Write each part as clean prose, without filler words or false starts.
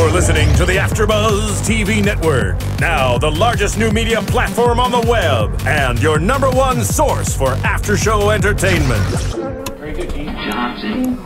You're listening to the AFTERBUZZ TV Network, now the largest new media platform on the web, and your #1 source for after-show entertainment. Very good, Dean Johnson.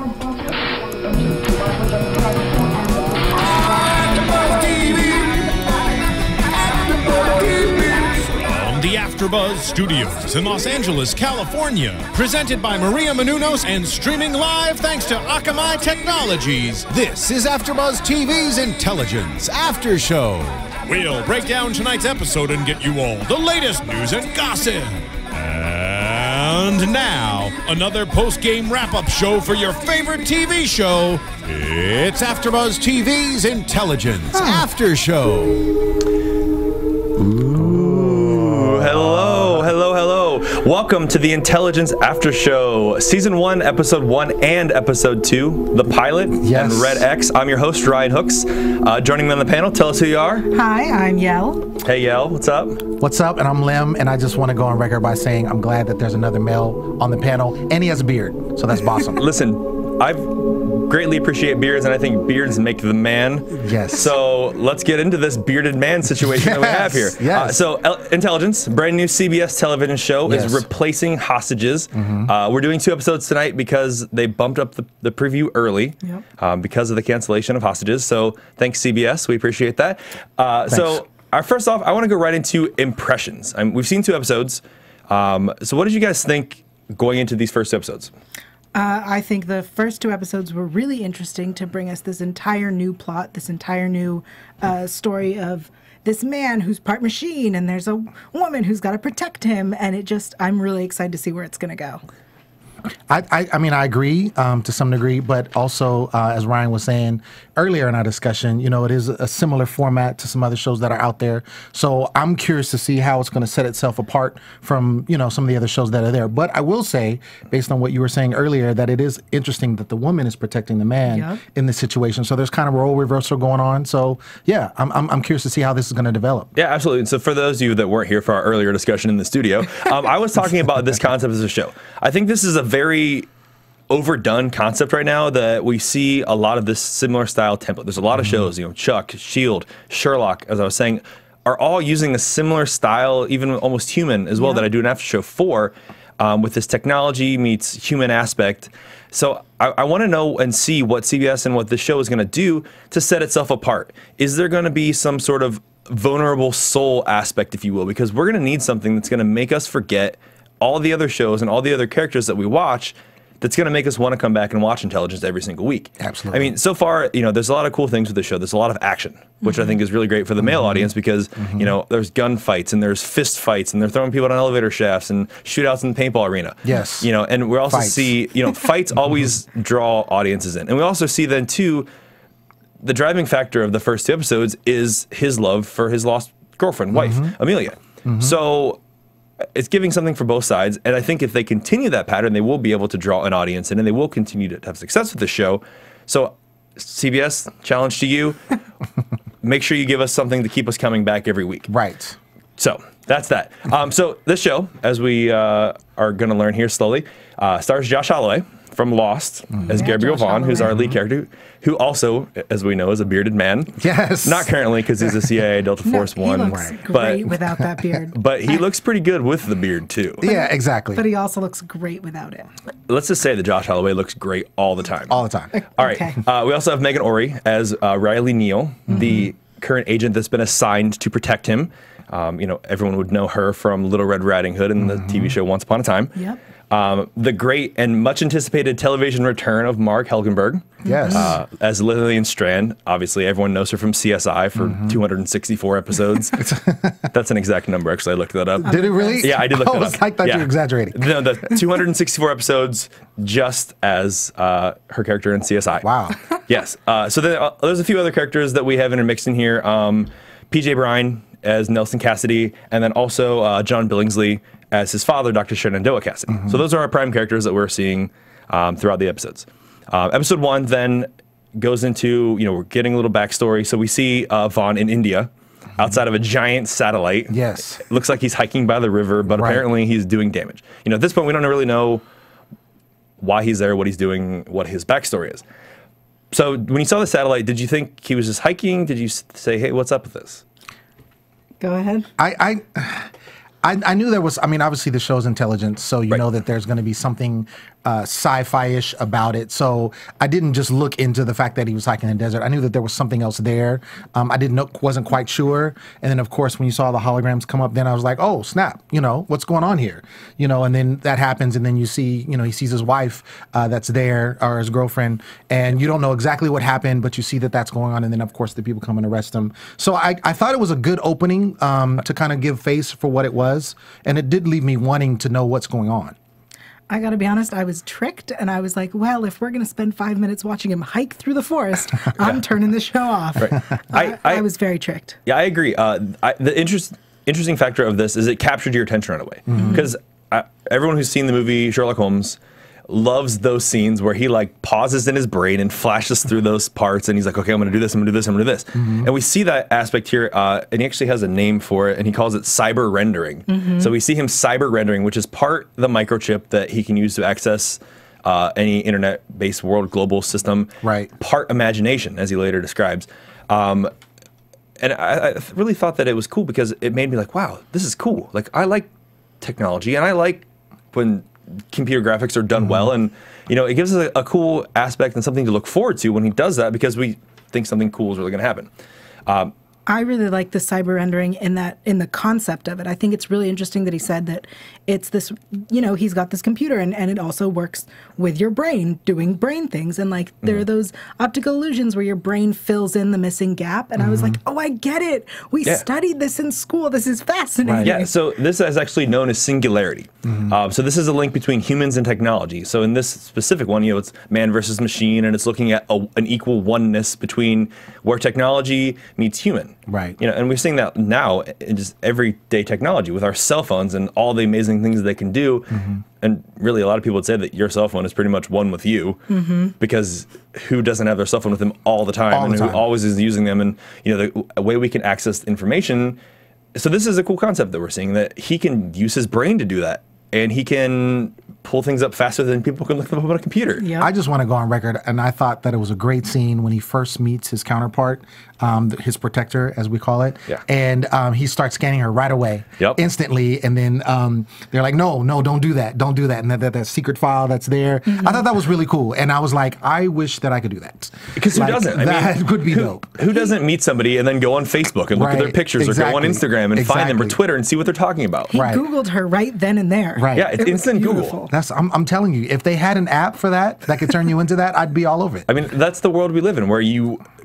From the AFTERBUZZ Studios in Los Angeles, California, presented by Maria Menounos and streaming live thanks to Akamai Technologies. This is AFTERBUZZ TV's Intelligence After Show. We'll break down tonight's episode and get you all the latest news and gossip. And now, another post-game wrap-up show for your favorite TV show. It's AFTERBUZZ TV's Intelligence After Show. Hello. Welcome to the Intelligence After Show, Season 1, Episode 1 and Episode 2, the pilot, and Red X. I'm your host, Ryan Hooks. Joining me on the panel, tell us who you are. Hi, I'm Yael. Hey, Yael, what's up? What's up? And I'm Lim, and I just want to go on record by saying I'm glad that there's another male on the panel, and he has a beard, so that's awesome. Listen, I greatly appreciate beards, and I think beards make the man. Yes. So let's get into this bearded man situation that we have here. Yes. So Intelligence, brand new CBS television show, is replacing hostages. We're doing 2 episodes tonight because they bumped up the preview early because of the cancellation of hostages. So thanks, CBS. We appreciate that. So first off, I want to go right into impressions. We've seen 2 episodes. So what did you guys think going into these first 2 episodes? I think the first 2 episodes were really interesting to bring us this entire new plot, this entire new story of this man who's part machine, and there's a woman who's got to protect him, and I'm really excited to see where it's going to go. I mean, I agree to some degree, but also, as Ryan was saying earlier in our discussion, you know, it is a similar format to some other shows that are out there. So I'm curious to see how it's going to set itself apart from, you know, some of the other shows that are there. But I will say, based on what you were saying earlier, that it is interesting that the woman is protecting the man in this situation. So there's kind of a role reversal going on. So yeah, I'm curious to see how this is going to develop. Yeah, absolutely. So for those of you that weren't here for our earlier discussion in the studio, I was talking about this concept as a show. I think this is a very overdone concept right now that we see a lot of this similar style template. There's a lot of shows, you know, Chuck, S.H.I.E.L.D., Sherlock, as I was saying, are all using a similar style, even almost human as well, that I do an after show for, with this technology meets human aspect. So I want to know and see what CBS and what this show is going to do to set itself apart. Is there going to be some sort of vulnerable soul aspect, if you will? Because we're going to need something that's going to make us forget all the other shows and all the other characters that we watch, that's going to make us want to come back and watch Intelligence every single week. Absolutely. I mean, so far, you know, there's a lot of cool things with the show. There's a lot of action, which I think is really great for the male audience because, you know, there's gunfights and there's fist fights and they're throwing people down elevator shafts and shootouts in the paintball arena. Yes. You know, and we also see, you know, fights always draw audiences in. And we also see then, too, the driving factor of the first 2 episodes is his love for his lost girlfriend, wife, Amelia. So it's giving something for both sides, and I think if they continue that pattern, they will be able to draw an audience in, and they will continue to have success with the show. So, CBS, challenge to you, make sure you give us something to keep us coming back every week. Right. So, that's that. So, this show, as we are going to learn here slowly, stars Josh Holloway from Lost as Gabriel Vaughn, who's our lead character, who also, as we know, is a bearded man. Yes. Not currently, because he's a CIA Delta Force One. He looks great without that beard. But he looks pretty good with the beard, too. Yeah, exactly. But he also looks great without it. Let's just say that Josh Holloway looks great all the time. All the time. All right. We also have Megan Ori as Riley Neal, the current agent that's been assigned to protect him. You know, everyone would know her from Little Red Riding Hood and the TV show Once Upon a Time. Yep. The great and much anticipated television return of Mark Helgenberg. Yes. As Lillian Strand. Obviously, everyone knows her from CSI for 264 episodes. That's an exact number, actually. I looked that up. Did it really? Yeah, I did look that up. I thought you were exaggerating. No, the 264 episodes just as her character in CSI. Wow. Yes. So then, there's a few other characters that we have intermixed in here. PJ Bryan as Nelson Cassidy, and then also John Billingsley as his father, Dr. Shenandoah Cassidy. So those are our prime characters that we're seeing throughout the episodes. Episode 1 then goes into, you know, we're getting a little backstory. So we see Vaughn in India outside of a giant satellite. Yes. It looks like he's hiking by the river, but apparently he's doing damage. You know, at this point, we don't really know why he's there, what he's doing, what his backstory is. So when you saw the satellite, did you think he was just hiking? Did you say, "Hey, what's up with this"? Go ahead. I knew there was. I mean, obviously the show's Intelligence, so you know that there's going to be something sci-fi-ish about it. So I didn't just look into the fact that he was hiking in the desert. I knew that there was something else there. I wasn't quite sure. And then of course when you saw the holograms come up, then I was like, oh snap! You know what's going on here? You know, and then that happens, and then you see, you know, he sees his wife that's there, or his girlfriend, and you don't know exactly what happened, but you see that that's going on, and then of course the people come and arrest him. So I thought it was a good opening to kind of give face for what it was, and it did leave me wanting to know what's going on. I gotta be honest, I was tricked, and I was like, well, if we're gonna spend 5 minutes watching him hike through the forest, I'm turning the show off. Right. I was very tricked. Yeah, I agree. The interesting factor of this is it captured your attention right away. Because everyone who's seen the movie Sherlock Holmes loves those scenes where he like pauses in his brain and flashes through those parts, and he's like, okay, I'm gonna do this, I'm gonna do this, I'm gonna do this. And we see that aspect here, and he actually has a name for it, and he calls it cyber rendering. So we see him cyber rendering, which is part the microchip that he can use to access any internet-based world global system, part imagination, as he later describes. And I really thought that it was cool because it made me like, wow, this is cool. Like, I like technology, and I like when computer graphics are done well, and you know, it gives us a cool aspect and something to look forward to when he does that, because we think something cool is really going to happen. I really like the cyber rendering in the concept of it. I think it's really interesting that he said that it's this, you know, he's got this computer and it also works with your brain doing brain things. And like there are those optical illusions where your brain fills in the missing gap. And I was like, oh, I get it. We studied this in school. This is fascinating. Yeah, so this is actually known as singularity. So this is a link between humans and technology. So in this specific one, you know, it's man versus machine, and it's looking at an equal oneness between where technology meets human. Right. You know, and we're seeing that now in just everyday technology with our cell phones and all the amazing things that they can do. And really, a lot of people would say that your cell phone is pretty much one with you, because who doesn't have their cell phone with them all the time, who always is using them, and you know, the way we can access information. So this is a cool concept that we're seeing, that he can use his brain to do that, and he can pull things up faster than people can look them up on a computer. I just want to go on record, and I thought that it was a great scene when he first meets his counterpart, his protector, as we call it, and he starts scanning her right away, instantly, and then they're like, no, don't do that, don't do that, and that secret file that's there. I thought that was really cool, and I was like, I wish that I could do that. Because who doesn't? That would be dope. Who doesn't meet somebody and then go on Facebook and look at their pictures, or go on Instagram and find them, or Twitter and see what they're talking about? He Googled her right then and there. Yeah, it's instant Google. I'm telling you, if they had an app for that could turn you into that, I'd be all over it. I mean, that's the world we live in, where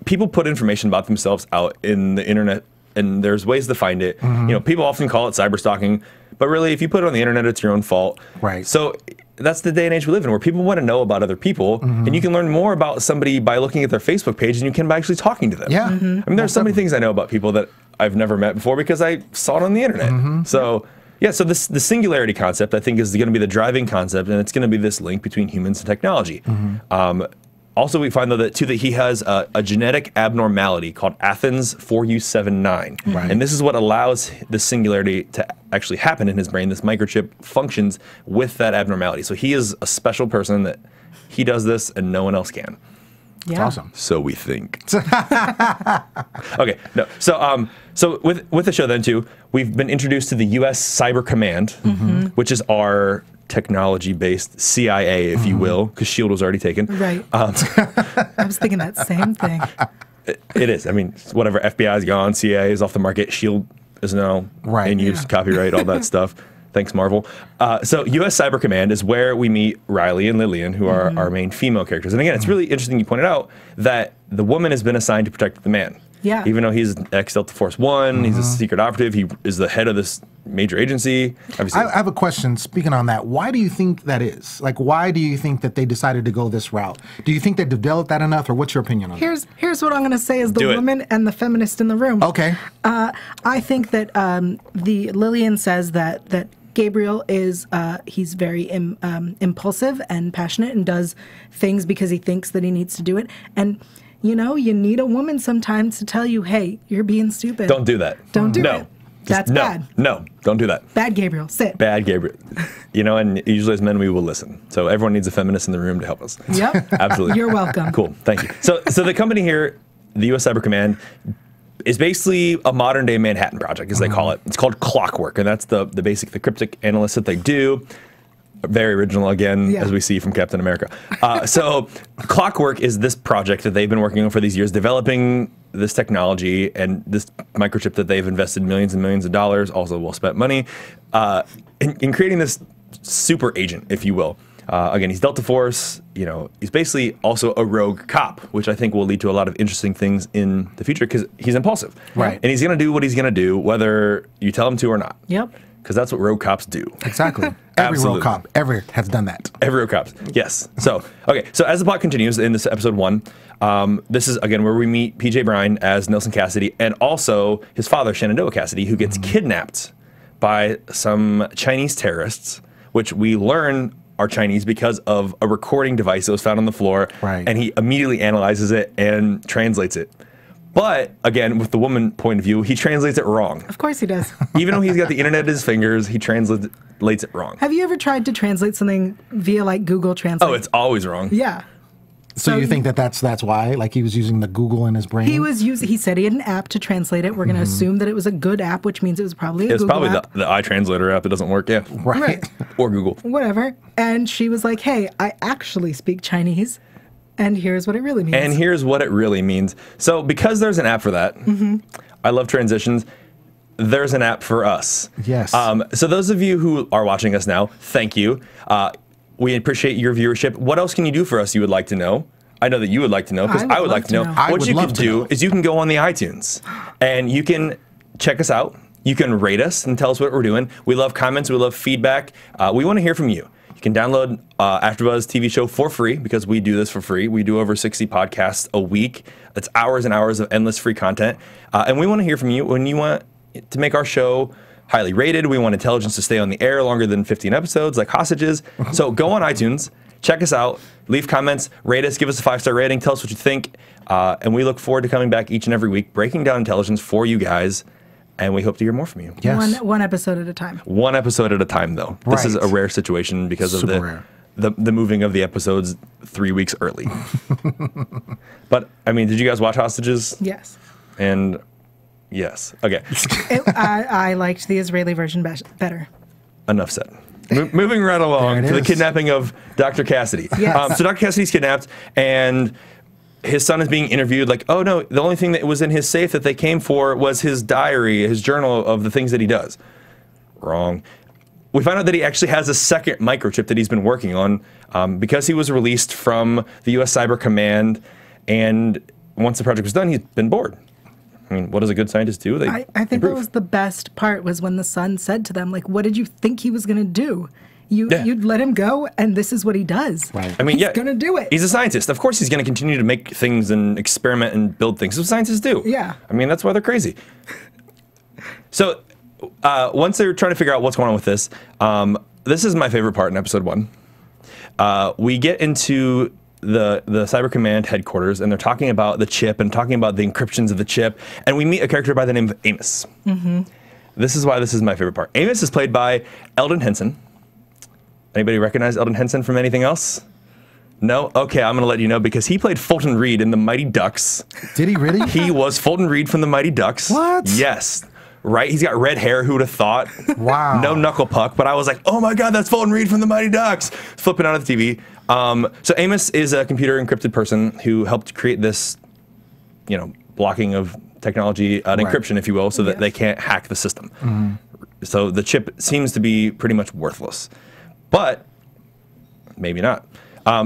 people put information about themselves out in the internet, and there's ways to find it. You know, people often call it cyber stalking, but really, if you put it on the internet, it's your own fault. So that's the day and age we live in, where people want to know about other people, and you can learn more about somebody by looking at their Facebook page than you can by actually talking to them. I mean, there's so many things I know about people that I've never met before because I saw it on the internet. So. Yeah, so the singularity concept, I think, is going to be the driving concept, and it's going to be this link between humans and technology. Also, we find, though, that he has a genetic abnormality called Athens 4U79. And this is what allows the singularity to actually happen in his brain. This microchip functions with that abnormality. So he is a special person, that he does this and no one else can. That's awesome. So we think. Okay, no. So with the show then too, we've been introduced to the U.S. Cyber Command, which is our technology-based CIA, if you will, because S.H.I.E.L.D. was already taken. I was thinking that same thing. It is. I mean, whatever. FBI is gone, CIA is off the market, S.H.I.E.L.D. is now in use, copyright, all that stuff. Thanks, Marvel. So U.S. Cyber Command is where we meet Riley and Lillian, who are our main female characters. And again, it's really interesting you pointed out that the woman has been assigned to protect the man. Even though he's ex-Delta Force One, he's a secret operative, he is the head of this major agency. I have a question, speaking on that. Why do you think that is? Like, why do you think that they decided to go this route? Do you think they developed that enough, or what's your opinion on that? Here's what I'm going to say as the woman and the feminist in the room. Okay. I think that the Lillian says that Gabriel is he's very impulsive and passionate and does things because he thinks that he needs to do it. And you know, you need a woman sometimes to tell you, hey, you're being stupid. Don't do that. Don't do it. That's bad. No, don't do that. Bad Gabriel. Sit. Bad Gabriel. You know, and usually as men, we will listen. So everyone needs a feminist in the room to help us. Yep. Absolutely. You're welcome. Cool. Thank you. So the company here, the U.S. Cyber Command, is basically a modern day Manhattan Project, as they call it. It's called Clockwork, and that's the cryptic analysis that they do. Very original again, as we see from Captain America. So Clockwork is this project that they've been working on for these years, developing this technology and this microchip that they've invested millions and millions of dollars, also well spent money, in creating this super agent, if you will. Again, he's Delta Force. You know, he's basically also a rogue cop, which I think will lead to a lot of interesting things in the future because he's impulsive. Right. And he's going to do what he's going to do, whether you tell him to or not. Yep. Because that's what rogue cops do. Exactly. Every rogue cop ever has done that. Every rogue cop. Yes. So, okay. So as the plot continues in this episode 1, this is, again, where we meet PJ Bryan as Nelson Cassidy and also his father, Shenandoah Cassidy, who gets kidnapped by some Chinese terrorists, which we learn are Chinese because of a recording device that was found on the floor. Right. And he immediately analyzes it and translates it. But, again, with the woman point of view, he translates it wrong. Of course he does. Even though he's got the internet at his fingers, he translates it wrong. Have you ever tried to translate something via like Google Translate? Oh, it's always wrong. Yeah. So you think that's why? Like he was using the Google in his brain? He said he had an app to translate it. We're going to assume that it was a good app, which means it was probably a Google app. It's probably the iTranslator app that doesn't work, yeah. Right. Or Google. Whatever. And she was like, hey, I actually speak Chinese. And here's what it really means. And here's what it really means. So because there's an app for that, I love transitions. There's an app for us. Yes. So those of you who are watching us now, thank you. We appreciate your viewership. What else can you do for us you would like to know? I know that you would like to know because I would like to know. What you can do is you can go on the iTunes and you can check us out. You can rate us and tell us what we're doing. We love comments. We love feedback. We want to hear from you. You can download AfterBuzz TV show for free because we do this for free. We do over 60 podcasts a week. That's hours and hours of endless free content. And we want to hear from you when you want to make our show highly rated. We want intelligence to stay on the air longer than 15 episodes like hostages. So go on iTunes, check us out, leave comments, rate us, give us a 5-star rating, tell us what you think. And we look forward to coming back each and every week, breaking down intelligence for you guys. And we hope to hear more from you. Yes. One episode at a time. One episode at a time, though. This is a rare situation because of the moving of the episodes 3 weeks early. But, I mean, did you guys watch Hostages? Yes. And yes. Okay. I liked the Israeli version better. Enough said. Moving right along to the kidnapping of Dr. Cassidy. Yes. So Dr. Cassidy's kidnapped, and his son is being interviewed like, oh no, the only thing that was in his safe that they came for was his diary, his journal of the things that he does. Wrong. We find out that he actually has a second microchip that he's been working on because he was released from the U.S. Cyber Command, and once the project was done, he's been bored. I mean, what does a good scientist do? I think improve. that was the best part was when the son said to them, like, what did you think he was going to do? You'd let him go, and this is what he does. Right. I mean, he's going to do it. He's a scientist. Of course he's going to continue to make things and experiment and build things. That's what scientists do. Yeah. I mean, that's why they're crazy. So once they're trying to figure out what's going on with this, this is my favorite part in episode 1. We get into the Cyber Command headquarters, and they're talking about the chip and talking about the encryptions of the chip, and we meet a character by the name of Amos. This is why this is my favorite part. Amos is played by Eldon Henson. Anybody recognize Eldon Henson from anything else? No? Okay, I'm going to let you know because he played Fulton Reed in The Mighty Ducks. Did he really? He was Fulton Reed from The Mighty Ducks. What? Yes. Right? He's got red hair. Who would have thought? Wow. No knuckle puck, but I was like, oh my God, that's Fulton Reed from The Mighty Ducks. Flipping out of the TV. So Amos is a computer encrypted person who helped create this, blocking of technology, an encryption, if you will, so that they can't hack the system. So the chip seems to be pretty much worthless. But maybe not.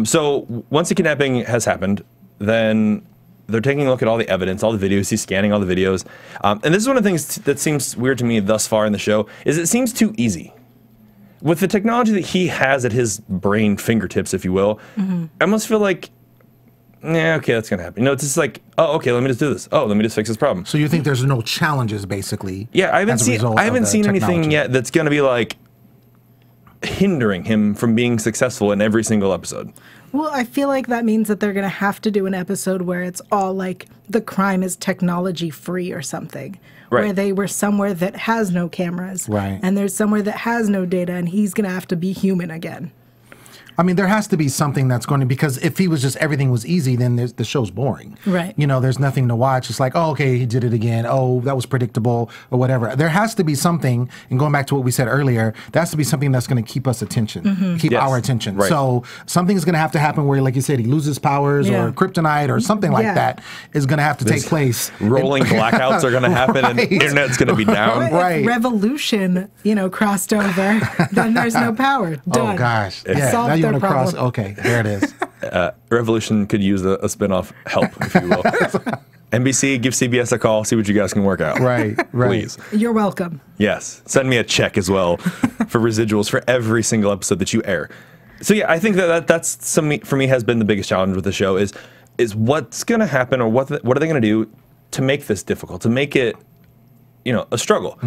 So once the kidnapping has happened, then they're taking a look at all the evidence, all the videos. He's scanning all the videos. And this is one of the things that seems weird to me thus far in the show, is it seems too easy. With the technology that he has at his brain fingertips, if you will, I almost feel like, yeah, okay, that's going to happen. It's just like, oh, okay, let me just do this. Oh, let me just fix this problem. So you think there's no challenges, basically? Yeah, I haven't seen anything yet that's going to be like, hindering him from being successful in every single episode. Well, I feel like that means that they're going to have to do an episode where it's all like the crime is technology free or something. Right. Where they were somewhere that has no cameras. Right. And there's somewhere that has no data, and he's going to have to be human again. I mean, there has to be something that's going to, because if he was just, everything was easy, then the show's boring. Right. You know, there's nothing to watch. It's like, oh, okay, he did it again. Oh, that was predictable or whatever. There has to be something, and going back to what we said earlier, there has to be something that's going to keep us attention, keep Yes. our attention. Right. So something's going to have to happen where, like you said, he loses powers or kryptonite or something like that is going to have to take place. Rolling blackouts are going to happen and the internet's going to be down. Right. If revolution, crossed over, then there's no power. Done. Oh, gosh. Yeah. Solved Now you their want to cross. problem. Okay, there it is. Revolution could use a spinoff help, if you will. NBC, give CBS a call, see what you guys can work out. Right. Please. You're welcome. Yes. Send me a check as well for residuals for every single episode that you air. So yeah, I think that's for me has been the biggest challenge with the show is what's going to happen, or what are they going to do to make this difficult, to make it a struggle.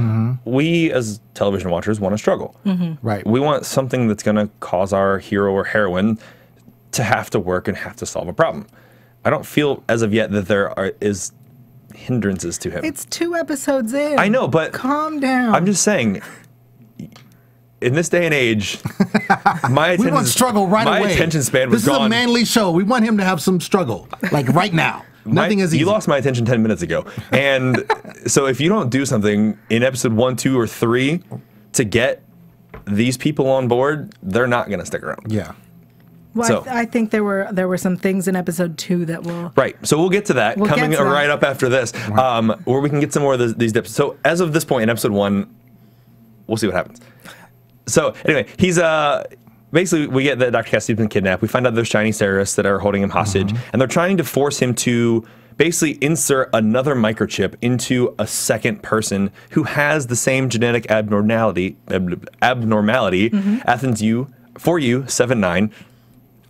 We as television watchers want to struggle. Right. We want something that's going to cause our hero or heroine to have to work and have to solve a problem. I don't feel as of yet that there is hindrances to him. It's 2 episodes in. I know, but calm down. I'm just saying, in this day and age, We want struggle right away. My attention span was This gone. is a manly show. We want him to have some struggle, like right now. Nothing is easy. You lost my attention 10 minutes ago. And so if you don't do something in episode 1, 2, or 3 to get these people on board, they're not going to stick around. Yeah. Well, So- I think there were some things in episode 2 that will. Right. So we'll get to that We'll coming get to that. right up after this, where we can get some more of these dips. So as of this point in episode 1, we'll see what happens. So anyway, he's basically, we get that Dr. Cassidy's been kidnapped. We find out there's Chinese terrorists that are holding him hostage, and they're trying to force him to basically insert another microchip into a second person who has the same genetic abnormality, Athens U4U79,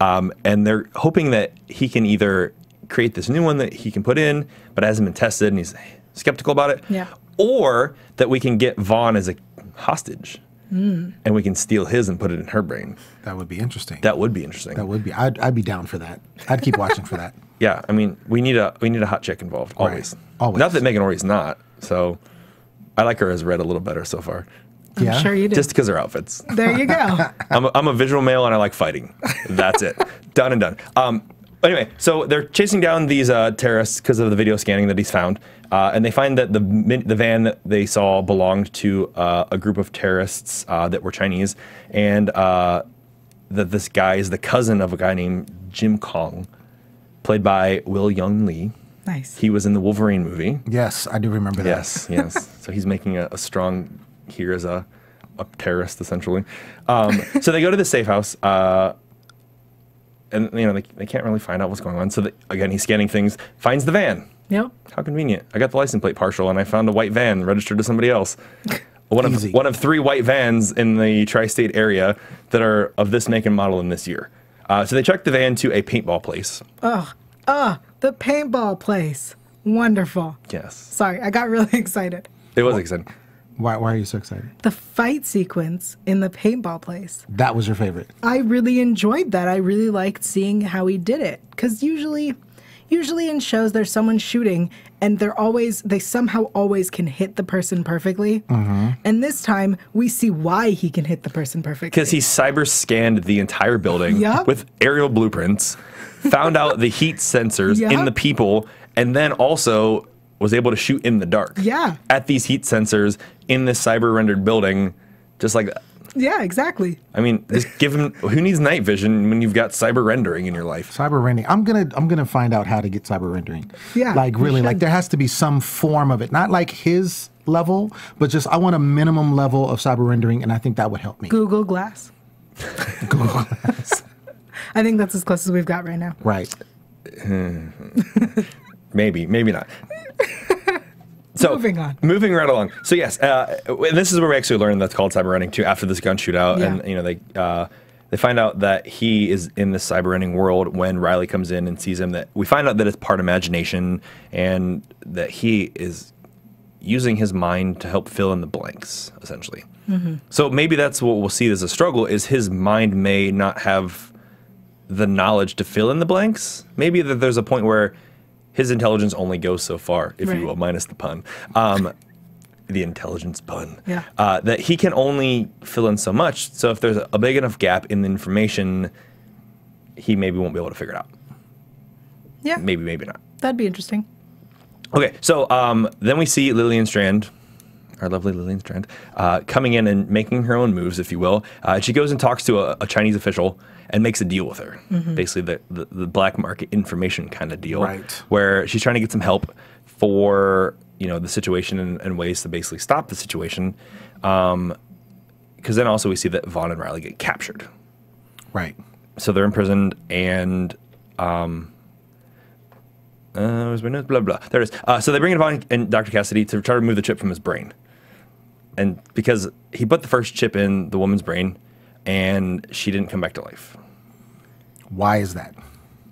and they're hoping that he can either create this new one that he can put in, but hasn't been tested, and he's skeptical about it, Yeah. or that we can get Vaughn as a hostage. And we can steal his and put it in her brain. That would be interesting. That would be interesting. That would be. I'd be down for that. I'd keep watching for that. Yeah, I mean, we need a hot chick involved always. Always. Not that Megan Ori's not. So I like her as Red a little better so far, Yeah. I'm sure you do. just because her outfits. There you go. I'm a visual male and I like fighting. That's it. Done and done. Anyway, so they're chasing down these terrorists because of the video scanning that he's found, and they find that the van that they saw belonged to a group of terrorists that were Chinese, and that this guy is the cousin of a guy named Jim Kong, played by Will Young Lee. Nice. He was in the Wolverine movie. Yes, I do remember that. Yes. So he's making a strong here as a terrorist, essentially. So they go to the safe house, and they can't really find out what's going on. So again, he's scanning things, finds the van. Yep. How convenient! I got the license plate partial, and I found a white van registered to somebody else. Easy. One of 3 white vans in the tri-state area that are of this make and model in this year. So they checked the van to a paintball place. The paintball place. Wonderful. Yes, Sorry, I got really excited. it was exciting. Why are you so excited? The fight sequence in the paintball place. That was your favorite. I really enjoyed that. I really liked seeing how he did it. Because usually in shows there's someone shooting and they somehow always can hit the person perfectly. Mm-hmm. And this time we see why he can hit the person perfectly. Because he cyber scanned the entire building Yup. with aerial blueprints, found out the heat sensors in Yup. the people, and then also was able to shoot in the dark. Yeah. At these heat sensors in this cyber rendered building, just like that. Yeah, exactly. I mean, just give him. Who needs night vision when you've got cyber rendering in your life? Cyber rendering. I'm gonna find out how to get cyber rendering. Yeah, Like you really, should. like there has to be some form of it. Not like his level, but just I want a minimum level of cyber rendering, and I think that would help me. Google Glass. Google. I think that's as close as we've got right now. Right. Maybe not. So Moving on. right along. So yes, and this is where we actually learn that's called cyber running too. After this gun shootout, Yeah. and they find out that he is in this cyber running world when Riley comes in and sees him. That we find out that it's part imagination and that he is using his mind to help fill in the blanks, essentially. So maybe that's what we'll see as a struggle, is his mind may not have the knowledge to fill in the blanks. Maybe that there's a point where his intelligence only goes so far, if you will, minus the pun. The intelligence pun. Yeah. That he can only fill in so much. So if there's a big enough gap in the information, he maybe won't be able to figure it out. Yeah. Maybe, maybe not. That'd be interesting. Okay, so then we see Lillian Strand, our lovely Lillian Strand, coming in and making her own moves, if you will. She goes and talks to a Chinese official and makes a deal with her. Basically the black market information kind of deal. Right. Where she's trying to get some help for, you know, the situation and ways to basically stop the situation. Because then also we see that Vaughn and Riley get captured. Right. So they're imprisoned and... where's my notes? Blah, blah. There it is. So they bring in Vaughn and Dr. Cassidy to try to remove the chip from his brain. And because he put the first chip in the woman's brain and she didn't come back to life. Why is that?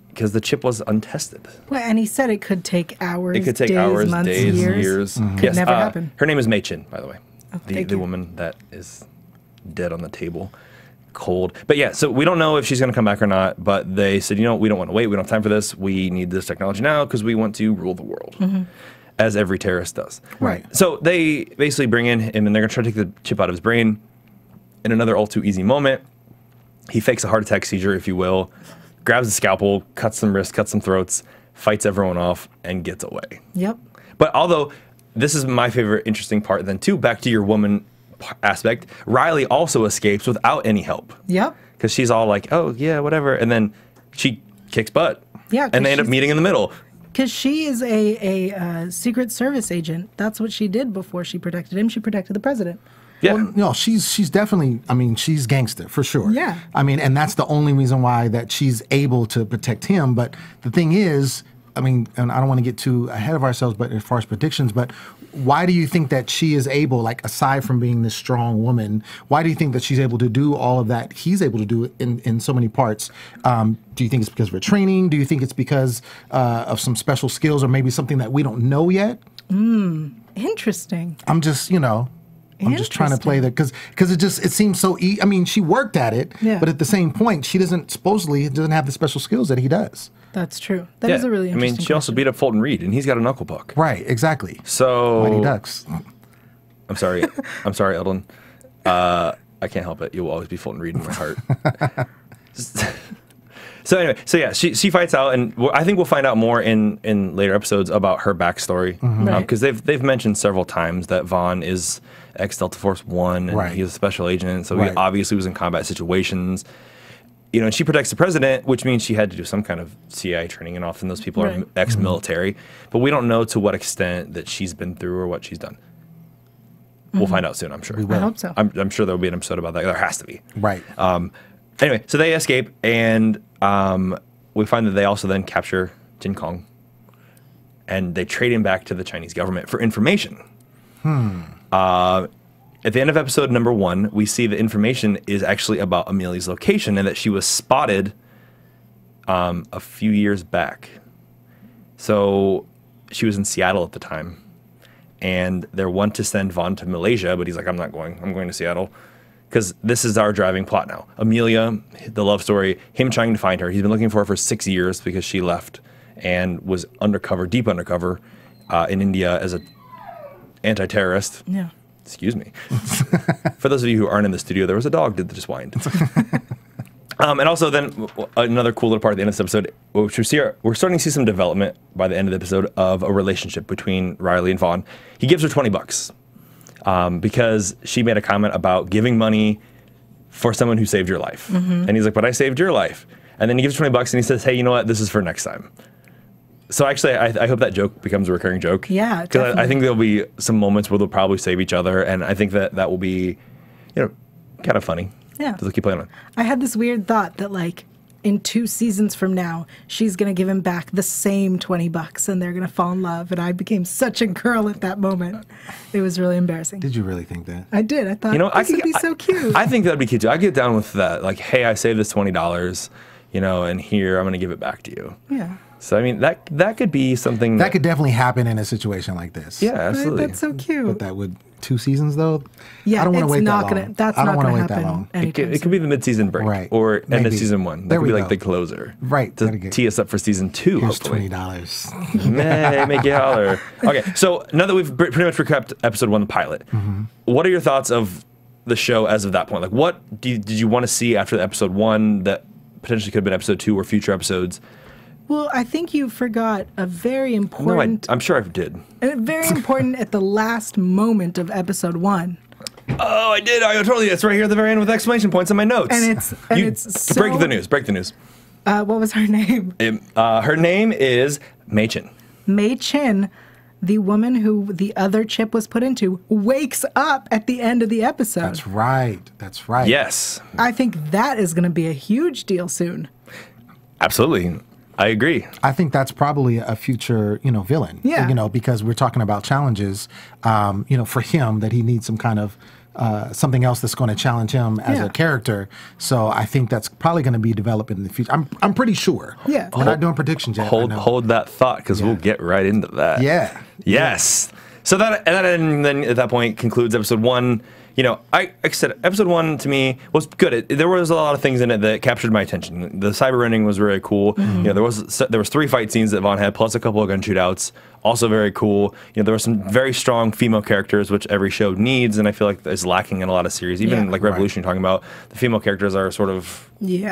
Because the chip was untested. Well, and he said it could take hours. It could take days, hours, months, days, years. Could Yes, never happen. Her name is Mei Chin, by the way. Oh, the thank you. woman that is dead on the table. Cold. But yeah, so we don't know if she's going to come back or not, but they said, you know, we don't want to wait. We don't have time for this. We need this technology now because we want to rule the world, as every terrorist does. Right. So they basically bring in him and they're going to try to take the chip out of his brain. In another all too easy moment, he fakes a heart attack seizure, if you will, grabs a scalpel, cuts some wrists, cuts some throats, fights everyone off, and gets away. Yep. But although this is my favorite interesting part then too, back to your woman aspect, Riley also escapes without any help. Yep. Because she's all like, oh, yeah, whatever. And then she kicks butt. Yeah, 'cause And they end up meeting in the middle. Because she is a Secret Service agent. That's what she did before she protected him. She protected the president. Yeah. Well, no, she's definitely, I mean, she's gangster for sure. Yeah. I mean, and that's the only reason why that she's able to protect him. But the thing is, I mean, and I don't want to get too ahead of ourselves, but as far as predictions, but why do you think that she is able, like aside from being this strong woman, why do you think that she's able to do all of that he's able to do in so many parts? Do you think it's because of her training? Do you think it's because of some special skills or maybe something that we don't know yet? Interesting. I'm just, you know, I'm just trying to play that because it seems so I mean, she worked at it, but at the same point, she doesn't have the special skills that he does. That's true. That is a really interesting I mean, she also beat up Fulton Reed, and he's got a knuckle puck. Right, exactly. So Mighty Ducks. I'm sorry. I'm sorry, Eldon. I can't help it. You will always be Fulton Reed in my heart. So anyway, so yeah, she fights out, and I think we'll find out more in later episodes about her backstory, because they've mentioned several times that Vaughn is ex-Delta Force 1, and he's a special agent, so he obviously was in combat situations. You know, and she protects the president, which means she had to do some kind of CIA training, and often those people are ex-military. But we don't know to what extent that she's been through or what she's done. We'll find out soon, I'm sure. I hope so. I'm sure there'll be an episode about that. There has to be. Right. Anyway, so they escape, and we find that they also then capture Jin Kong, and they trade him back to the Chinese government for information. At the end of episode number 1, we see the information is actually about Amelia's location and that she was spotted a few years back. So she was in Seattle at the time, and they're want to send Vaughn to Malaysia, but he's like, I'm not going. I'm going to Seattle. Because this is our driving plot now. Amelia, the love story, him trying to find her. He's been looking for her for 6 years because she left and was undercover, deep undercover, in India as an anti-terrorist. Yeah. Excuse me. For those of you who aren't in the studio, there was a dog that just whined. And also then another cool little part at the end of this episode, which we're starting to see some development by the end of the episode of a relationship between Riley and Vaughn. He gives her $20. Because she made a comment about giving money for someone who saved your life. And he's like, but I saved your life. And then he gives $20 and he says, hey, you know what? This is for next time. So actually, I hope that joke becomes a recurring joke. Yeah, because I think there'll be some moments where they'll probably save each other. And I think that will be, you know, kind of funny. Yeah. To keep playing on. I had this weird thought that, like, in 2 seasons from now, she's going to give him back the same $20 and they're going to fall in love. And I became such a girl at that moment. It was really embarrassing. Did you really think that? I did. I thought, you know, this would be so cute. I think that'd be cute too. I get down with that. Like, hey, I saved this $20. and here I'm going to give it back to you. Yeah. So I mean that could be something That could definitely happen in a situation like this. yeah, absolutely. That's so cute. But that would 2 seasons though. Yeah, I don't want to it's wait not that long. gonna. That's I not don't want gonna to wait that happen long. anytime It could be the mid-season break, Right. or end of Maybe. season 1. That There could be we like go. the closer, Right. To That'd be good. tee us up for season 2. Here's hopefully. $20. Hey, make you holler. Okay, so now that we've pretty much recapped episode 1, the pilot, what are your thoughts of the show as of that point? Like, what did you want to see after the episode 1 that potentially could have been episode 2 or future episodes? Well, I think you forgot a very No, important, I'm sure I did. very important at the last moment of episode 1. Oh, I did. I totally. It's right here at the very end with exclamation points in my notes. And it's so, break the news. Break the news. What was her name? Her name is Mei Chin. Mei Chin, the woman who the other chip was put into, wakes up at the end of the episode. That's right. That's right. Yes, I think that is going to be a huge deal soon. absolutely. I agree. I think that's probably a future, villain. Yeah. Because we're talking about challenges, for him that he needs some kind of something else that's going to challenge him as Yeah. a character. So I think that's probably going to be developed in the future. I'm pretty sure. Yeah. We're not doing predictions yet. I know. Hold that thought because we'll get right into that. Yeah. Yes. So and then at that point concludes episode 1. Like I said, episode 1 to me was good. There was a lot of things in it that captured my attention. The cyber running was really cool. There was 3 fight scenes that Vaughn had, plus a couple of gun shootouts. Also very cool. There were some very strong female characters, which every show needs, and I feel like is lacking in a lot of series. Even like Revolution, talking about the female characters are sort of you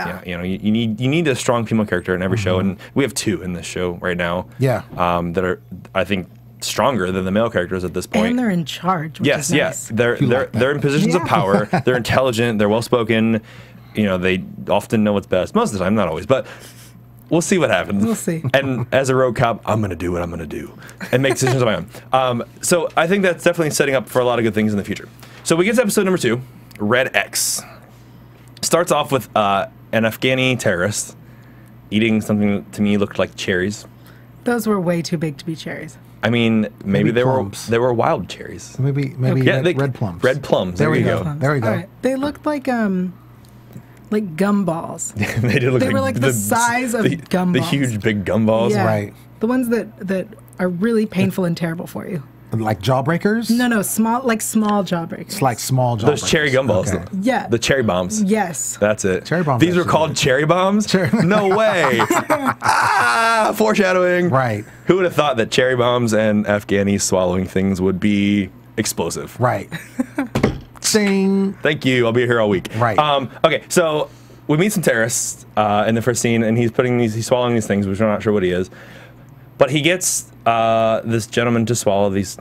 need a strong female character in every show, and we have 2 in this show right now. Yeah. That are, I think, stronger than the male characters at this point. And they're in charge, which is nice. They're in positions of power. They're intelligent. They're well spoken. They often know what's best. Most of the time, not always, but we'll see what happens. We'll see. And as a rogue cop, I'm gonna do what I'm gonna do and make decisions on my own. So I think that's definitely setting up for a lot of good things in the future. So we get to episode number 2, Red X. Starts off with an Afghani terrorist eating something that to me looked like cherries. Those were way too big to be cherries. I mean, maybe they plums. were wild cherries. Maybe Yeah, red plums. Red plums. There we you go. There we go. All right. They looked like gumballs. They did look They were like the size of the gumballs. huge big gumballs. Yeah. Right. The ones that are really painful and terrible for you. Like jawbreakers? No, small jawbreakers. It's like small jawbreakers. Those cherry gumballs. Okay. Yeah. The cherry bombs. Yes. That's it. Cherry bombs These are were called cherry bombs? No way. Foreshadowing. Right. Who would have thought that cherry bombs and Afghani swallowing things would be explosive? Right. Ding. Thank you. I'll be here all week. Right. Okay, so we meet some terrorists in the first scene, and he's swallowing these things, which we're not sure what he is. But he gets this gentleman to swallow these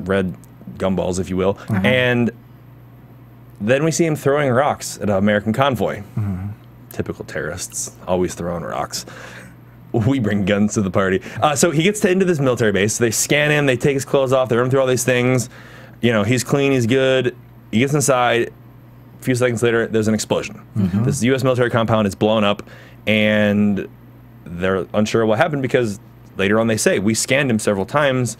red gumballs, if you will, and then we see him throwing rocks at an American convoy. Typical terrorists, always throwing rocks. We bring guns to the party. So he gets into this military base. They scan him. They take his clothes off. They run through all these things. He's clean. He's good. He gets inside. A few seconds later, there's an explosion. This U.S. military compound is blown up, and they're unsure what happened because later on they say, we scanned him several times.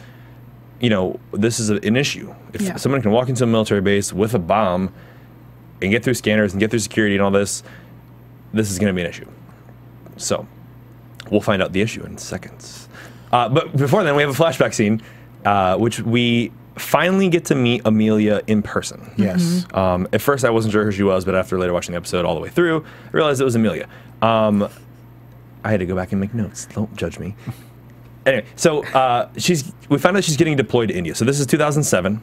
This is an issue. If someone can walk into a military base with a bomb and get through scanners and get through security and all this, this is going to be an issue. So we'll find out the issue in seconds. But before then, we have a flashback scene, which we finally get to meet Amelia in person. Yes. At first, I wasn't sure who she was, but after later watching the episode all the way through, I realized it was Amelia. I had to go back and make notes. Don't judge me. Anyway, so we found out she's getting deployed to India. So this is 2007,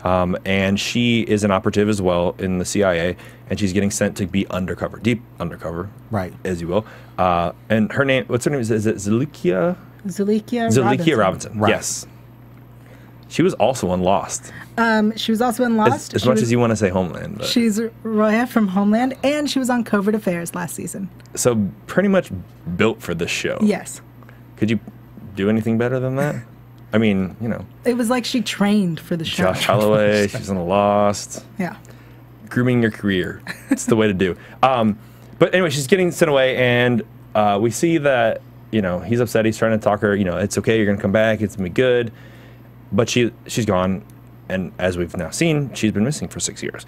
and she is an operative as well in the CIA, and she's getting sent to be undercover, deep undercover, Right. as you will. And her name, what's her name? Is it Zulikia? Zulikia Robinson. Right. Yes. She was also on Lost. She was also in Lost. As much as you want to say Homeland. But. She's Roya from Homeland, and she was on Covert Affairs last season. So pretty much built for this show. Yes. Could you do anything better than that? I mean, It was like she trained for the show. Josh Holloway, she's on Lost. Yeah. Grooming your career. It's the way to do. But anyway, she's getting sent away, and we see that, he's upset. He's trying to talk her, it's okay, you're going to come back, it's going to be good. But she's gone, and as we've now seen, she's been missing for 6 years.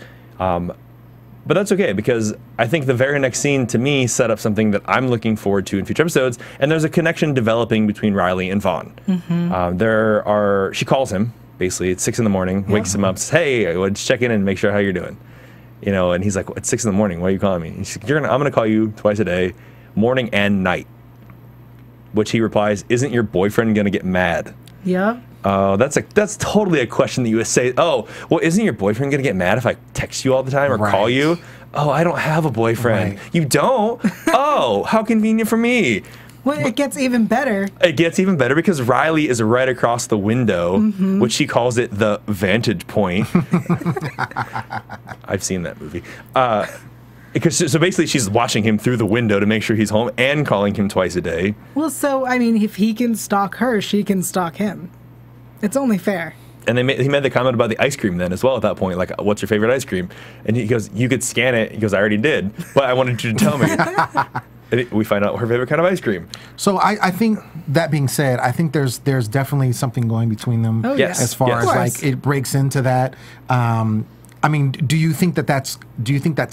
But that's okay, because I think the very next scene to me set up something that I'm looking forward to in future episodes, and there's a connection developing between Riley and Vaughn. She calls him, basically, at 6 in the morning, wakes him up, says, hey, I want to check in and make sure how you're doing. You know, and he's like, it's 6 in the morning, why are you calling me? And she's like, I'm going to call you twice a day, morning and night. Which he replies, isn't your boyfriend going to get mad? Yeah. That's totally a question that you would say, oh, well, isn't your boyfriend going to get mad if I text you all the time or call you? Oh, I don't have a boyfriend. You don't? Oh, how convenient for me. Well, it gets even better. It gets even better because Riley is right across the window, which she calls it the vantage point. I've seen that movie. So basically, she's watching him through the window to make sure he's home and calling him twice a day. Well, so, I mean, if he can stalk her, she can stalk him. It's only fair. And he made the comment about the ice cream then as well at that point, like, what's your favorite ice cream? And he goes, you could scan it. He goes, I already did, but I wanted you to tell me. And we find out her favorite kind of ice cream. So I think, that being said, I think there's definitely something going between them. Oh, yes. As far as like it breaks into that. I mean, do you think that's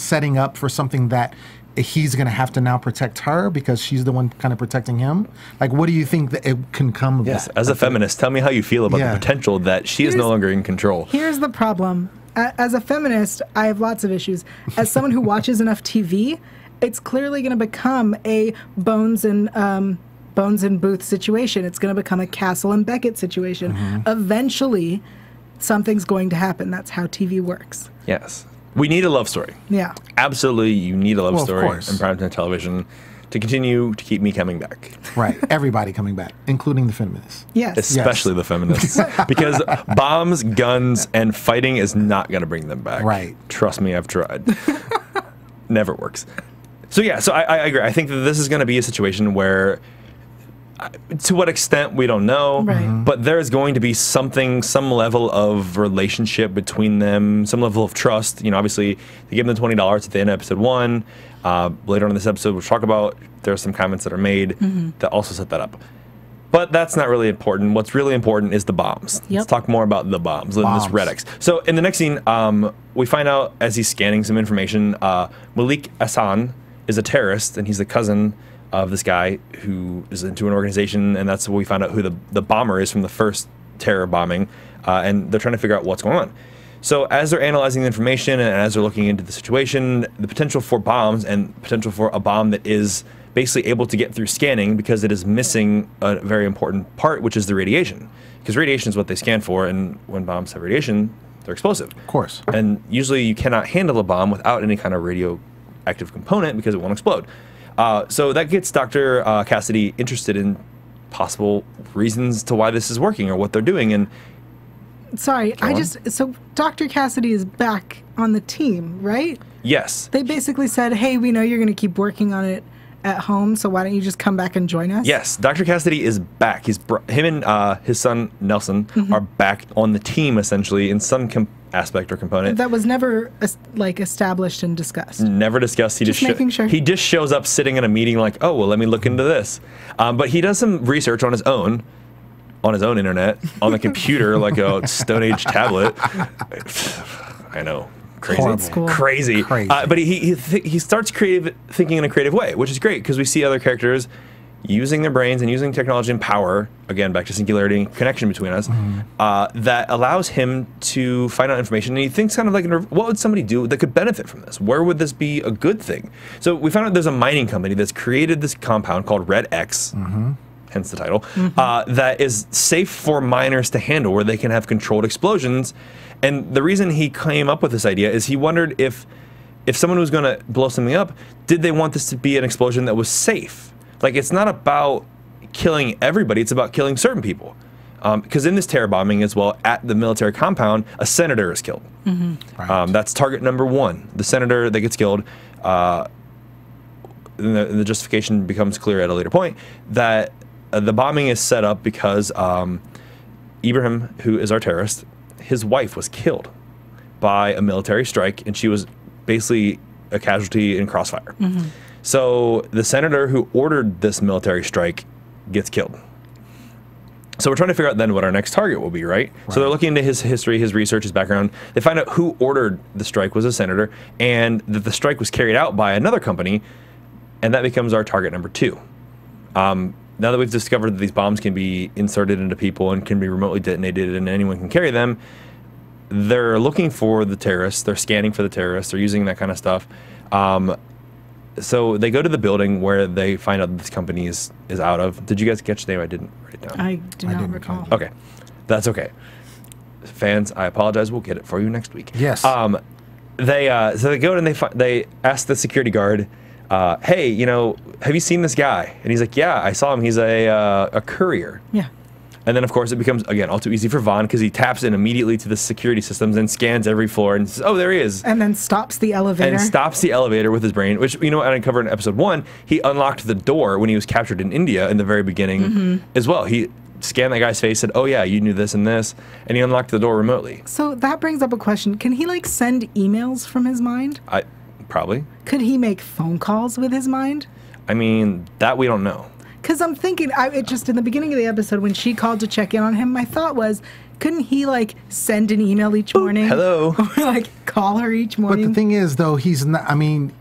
setting up for something that he's going to have to now protect her because she's the one kind of protecting him? Like, what do you think that it can come of that? As a feminist, tell me how you feel about the potential that she is no longer in control. Here's the problem. As a feminist, I have lots of issues. As someone who watches enough TV, it's clearly going to become a Bones and Booth situation. It's going to become a Castle and Beckett situation. Eventually, something's going to happen. That's how TV works. Yes. We need a love story. Yeah. Absolutely, you need a love story in primetime television to continue to keep me coming back. Right. Everybody coming back, including the feminists. Yes. Especially the feminists. Because bombs, guns, and fighting is not going to bring them back. Right. Trust me, I've tried. Never works. So yeah, I agree. I think that this is going to be a situation where, to what extent, we don't know, but there is going to be some level of relationship between them, some level of trust. You know, obviously, they give them the $20 at the end of episode 1. Later on in this episode, we'll talk about, there are some comments that are made that also set that up. But that's not really important. What's really important is the bombs. Let's talk more about the bombs in this Red X. So in the next scene, we find out as he's scanning some information, Malik Hassan is a terrorist, and he's the cousin of this guy who is into an organization, and that's where we found out who the bomber is from the first terror bombing, and they're trying to figure out what's going on. So as they're analyzing the information and as they're looking into the situation, the potential for bombs and potential for a bomb that is basically able to get through scanning because it is missing a very important part, which is the radiation. Because radiation is what they scan for, and when bombs have radiation, they're explosive. Of course. And usually you cannot handle a bomb without any kind of radioactive component because it won't explode. So that gets Dr. Cassidy interested in possible reasons to why this is working or what they're doing. And sorry, so Dr. Cassidy is back on the team, right? Yes. They basically said, hey, we know you're going to keep working on it at home, so why don't you just come back and join us? Yes, Dr. Cassidy is back. Him and his son, Nelson, are back on the team, essentially, in some aspect or component. That was never, established and discussed. Never discussed. He He just shows up sitting in a meeting like, oh, well, let me look into this. But he does some research on his own internet, on the computer, like a Stone Age tablet. I know. Crazy. But he starts thinking in a creative way, which is great because we see other characters using their brains and using technology and power, again, back to singularity and connection between us, that allows him to find out information. And he thinks kind of like, what would somebody do that could benefit from this? Where would this be a good thing? So we found out there's a mining company that's created this compound called Red X, hence the title, that is safe for miners to handle, where they can have controlled explosions. And the reason he came up with this idea is he wondered if someone was going to blow something up, did they want this to be an explosion that was safe? Like, it's not about killing everybody, it's about killing certain people. Because in this terror bombing as well, at the military compound, a senator is killed. That's target number 1, the senator that gets killed. And the justification becomes clear at a later point that the bombing is set up because Ibrahim, who is our terrorist, his wife was killed by a military strike, and she was basically a casualty in crossfire. So the senator who ordered this military strike gets killed. So we're trying to figure out then what our next target will be, right? So they're looking into his history, his research, his background. They find out who ordered the strike was a senator, and that the strike was carried out by another company, and that becomes our target number 2. Now that we've discovered that these bombs can be inserted into people and can be remotely detonated and anyone can carry them, they're looking for the terrorists. They're scanning for the terrorists. They're using that kind of stuff. So they go to the building where they find out that this company is out of. Did you guys catch the name? I didn't write it down. I do not recall. Okay, that's okay. Fans, I apologize. We'll get it for you next week. Yes. So they go and they ask the security guard, "Hey, you know, have you seen this guy?" And he's like, "Yeah, I saw him. He's a courier." Yeah. And then, of course, it becomes, again, all too easy for Vaughn because he taps in immediately to the security systems and scans every floor and says, "Oh, there he is." And then stops the elevator. And stops the elevator with his brain, which, you know, I uncovered in episode 1. He unlocked the door when he was captured in India in the very beginning as well. He scanned that guy's face, said, "Oh, yeah, you knew this and this," and he unlocked the door remotely. So that brings up a question. Can he, like, send emails from his mind? Probably. Could he make phone calls with his mind? I mean, that we don't know. Because I'm thinking, it just in the beginning of the episode when she called to check in on him, my thought was, couldn't he like send an email each morning? Hello. Or like call her each morning? But the thing is, though, he's not. I mean,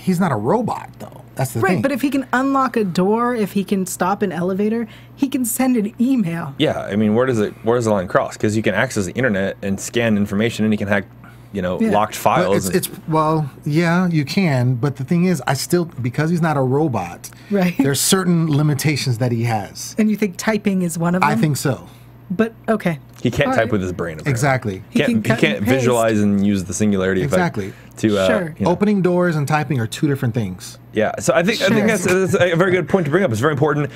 he's not a robot, though. That's the thing. Right, but if he can unlock a door, if he can stop an elevator, he can send an email. Yeah, I mean, where does the line cross? Because you can access the internet and scan information, and you can hack, you know, locked files. Well, yeah, you can, but the thing is, because he's not a robot, right? There's certain limitations that he has. And you think typing is one of them? I think so. But okay, he can't type with his brain. Apparently. Exactly. He can't visualize and use the singularity exactly. effect to sure. You know. Opening doors and typing are 2 different things. Yeah, so I think that's a very good point to bring up. It's very important.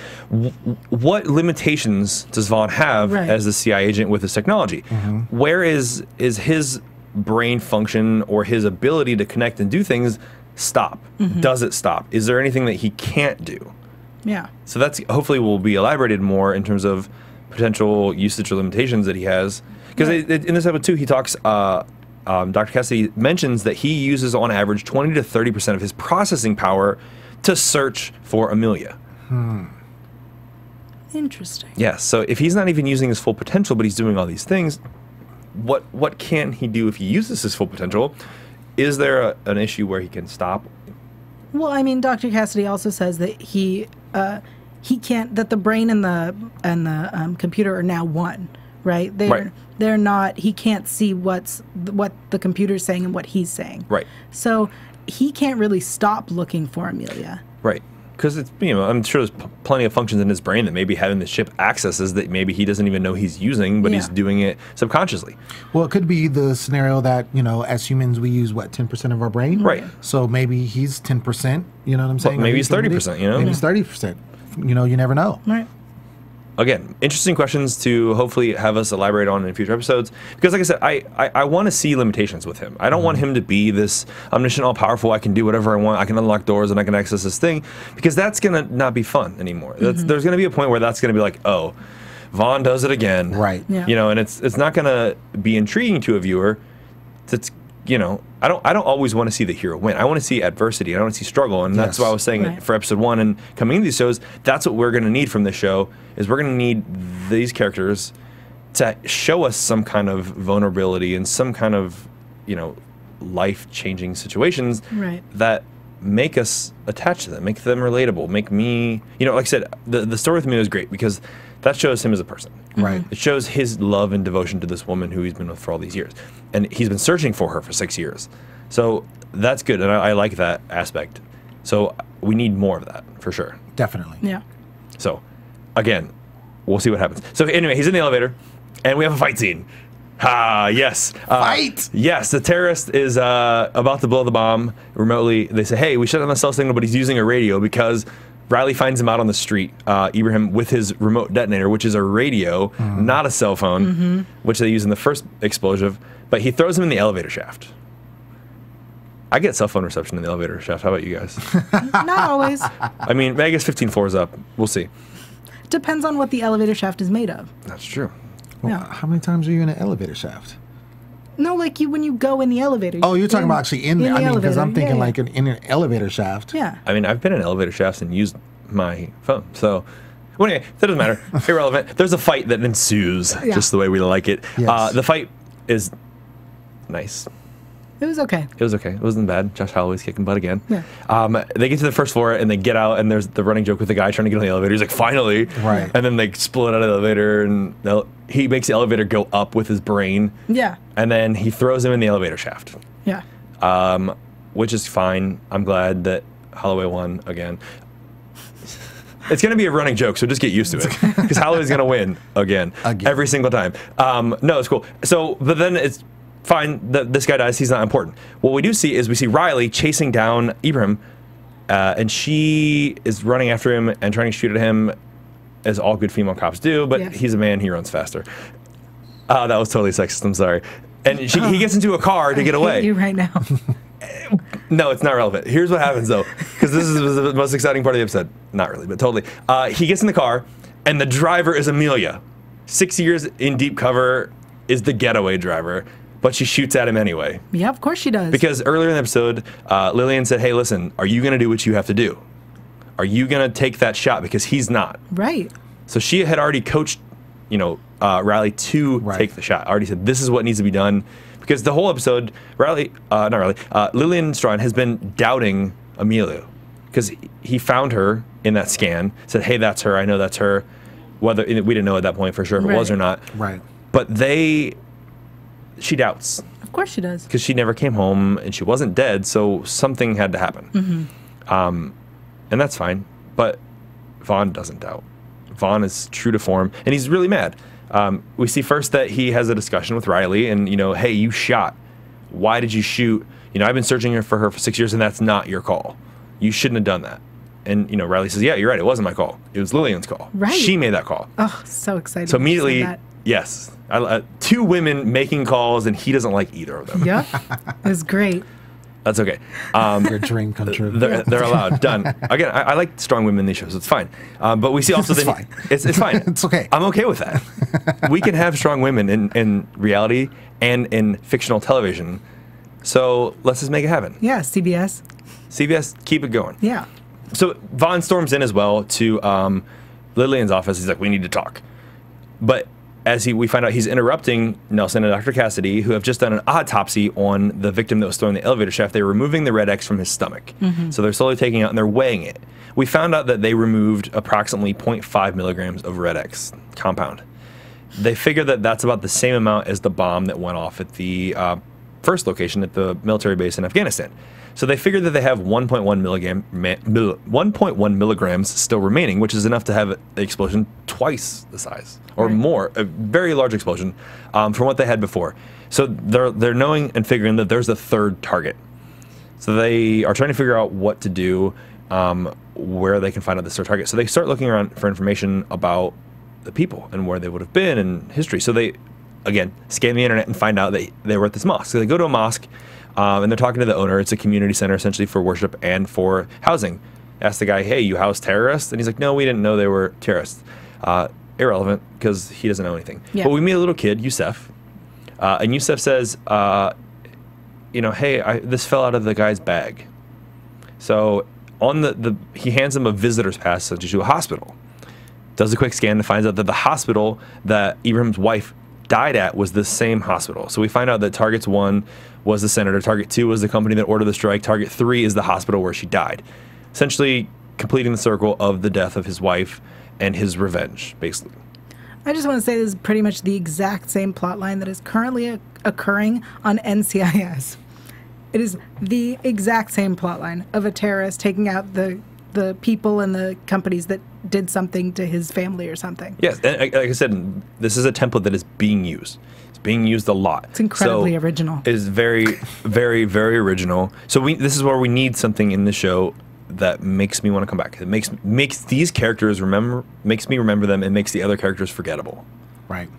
What limitations does Vaughn have as the CIA agent with this technology? Where is his brain function or his ability to connect and do things stop? Does it stop? Is there anything that he can't do? Yeah. So that's hopefully will be elaborated more in terms of potential usage or limitations that he has. Because in this episode 2, he talks, Dr. Cassidy mentions that he uses on average 20 to 30% of his processing power to search for Amelia. Interesting. Yes, so if he's not even using his full potential, but he's doing all these things, what can he do if he uses his full potential? Is there an issue where he can stop? Well, I mean, Dr. Cassidy also says that he can't. That the brain and the computer are now one, right? They're not. He can't see what the computer's saying and what he's saying. Right. So he can't really stop looking for Amelia. Right. Because it's, you know, I'm sure there's plenty of functions in his brain that maybe having the chip accesses that maybe he doesn't even know he's using, but he's doing it subconsciously. Well, it could be the scenario that, you know, as humans we use 10% of our brain. Right. So maybe he's 10%. You know what I'm saying? But maybe he's 30%. You know. Maybe he's 30%. You know, you never know. Right. Again, interesting questions to hopefully have us elaborate on in future episodes. Because like I said, I want to see limitations with him. I don't want him to be this omniscient, all-powerful, I can do whatever I want, I can unlock doors and I can access this thing. Because that's going to not be fun anymore. There's going to be a point where that's going to be like, oh, Vaughn does it again. Right. Yeah. You know, and it's not going to be intriguing to a viewer. That's, you know, I don't always want to see the hero win. I want to see adversity. I want to see struggle, and that's why I was saying for episode 1 and coming into these shows, that's what we're going to need from this show. Is we're going to need these characters to show us some kind of vulnerability and some kind of, you know, life-changing situations that make us attached to them, make them relatable, make me, you know, like I said, the story with me was great because that shows him as a person. Right. It shows his love and devotion to this woman who he's been with for all these years. And he's been searching for her for 6 years. So that's good, and I like that aspect. So we need more of that, for sure. Definitely. Yeah. So, again, we'll see what happens. So anyway, he's in the elevator, and we have a fight scene. Yes. Fight! Yes, the terrorist is about to blow the bomb remotely. They say, hey, we shut down the cell signal, but he's using a radio because Riley finds him out on the street, Ibrahim, with his remote detonator, which is a radio, not a cell phone, which they use in the first explosive, but he throws him in the elevator shaft. I get cell phone reception in the elevator shaft. How about you guys? Not always. I mean, I guess 15 floors up. We'll see. Depends on what the elevator shaft is made of. That's true. Well, Yeah. how many times are you in an elevator shaft? No, like when you go in the elevator. Oh, you're talking about actually in there. I mean, because I'm thinking yeah. like in an elevator shaft. Yeah. I mean, I've been in elevator shafts and used my phone. So, Well, anyway, that doesn't matter. Irrelevant. There's a fight that ensues, just the way we like it. Yes. The fight is nice. It was okay. It was okay. It wasn't bad. Josh Holloway's kicking butt again. Yeah. They get to the first floor and they get out, and there's the running joke with the guy trying to get on the elevator. He's like, finally. Right. And then they split out of the elevator, and he makes the elevator go up with his brain. Yeah. And then he throws him in the elevator shaft. Yeah. Which is fine. I'm glad that Holloway won again. It's going to be a running joke, so just get used to it. Because Holloway's going to win again. Every single time. No, it's cool. So, but then it's fine that this guy dies. He's not important. What we do see is we see Riley chasing down Ibrahim, and she is running after him and trying to shoot at him, as all good female cops do, but he's a man, he runs faster. That was totally sexist, I'm sorry. And he gets into a car to get away. I hate you right now. No, it's not relevant. Here's what happens, though, because this is the most exciting part of the episode. Not really, but totally. He gets in the car, and the driver is Amelia. 6 years in deep cover, is the getaway driver, but she shoots at him anyway. Yeah, of course she does. Because earlier in the episode, Lillian said, hey, listen, are you going to do what you have to do? Are you going to take that shot? Because he's not. Right. So she had already coached, Riley to take the shot. Already said, this is what needs to be done. Because the whole episode, Lillian Strawn has been doubting Amelia. Because he found her in that scan, said, hey, that's her, I know that's her. Whether we didn't know at that point for sure if it was or not. Right. But she doubts. Of course she does. Because she never came home and she wasn't dead, so something had to happen. Mm-hmm. And that's fine. But Vaughn doesn't doubt. Vaughn is true to form, and he's really mad. We see first that he has a discussion with Riley, and hey, you shot. Why did you shoot? I've been searching for her for 6 years, and that's not your call. You shouldn't have done that. And Riley says, yeah, you're right. It wasn't my call. It was Lillian's call. Right. She made that call. Oh, so excited. So immediately, yes, two women making calls, and he doesn't like either of them. Yep, it was great. That's okay. Your dream come true. They're allowed. Done. Again, I like strong women in these shows. It's fine. But we see also It's that fine. It's fine. It's okay. I'm okay with that. We can have strong women in reality and in fictional television. So let's just make it happen. Yeah, CBS. CBS, keep it going. Yeah. So Vaughn storms in as well to Lillian's office. He's like, we need to talk. But as we find out, he's interrupting Nelson and Dr. Cassidy, who have just done an autopsy on the victim that was thrown in the elevator shaft. They're removing the red X from his stomach. Mm-hmm. So they're slowly taking it out and they're weighing it. We found out that they removed approximately 0.5 milligrams of red X compound. They figure that that's about the same amount as the bomb that went off at the first location at the military base in Afghanistan. So they figure that they have 1.1 milligrams still remaining, which is enough to have an explosion twice the size or more, a very large explosion from what they had before. So they're knowing and figuring that there's a third target. So they are trying to figure out what to do, where they can find out this third target. So they start looking around for information about the people and where they would have been in history. So they, again, scan the internet and find out that they were at this mosque. So they go to a mosque. And they're talking to the owner. It's a community center essentially for worship and for housing. Ask the guy, hey, you house terrorists? And he's like, no, we didn't know they were terrorists. Irrelevant because he doesn't know anything. Yeah. But we meet a little kid, Yusef. And Yusef says, hey, this fell out of the guy's bag. So on he hands him a visitor's pass to a hospital. Does a quick scan and finds out that the hospital that Ibrahim's wife died at was the same hospital. So we find out that Target 1 was the senator, Target 2 was the company that ordered the strike, Target 3 is the hospital where she died. Essentially completing the circle of the death of his wife and his revenge, basically. I just want to say this is pretty much the exact same plot line that is currently occurring on NCIS. It is the exact same plot line of a terrorist taking out the people and the companies that did something to his family or something. Yes, and like I said, this is a template that is being used. It's being used a lot. It's incredibly original. It is very, very, very original. So this is where we need something in the show that makes me want to come back. It makes these characters makes me remember them, and makes the other characters forgettable. Right.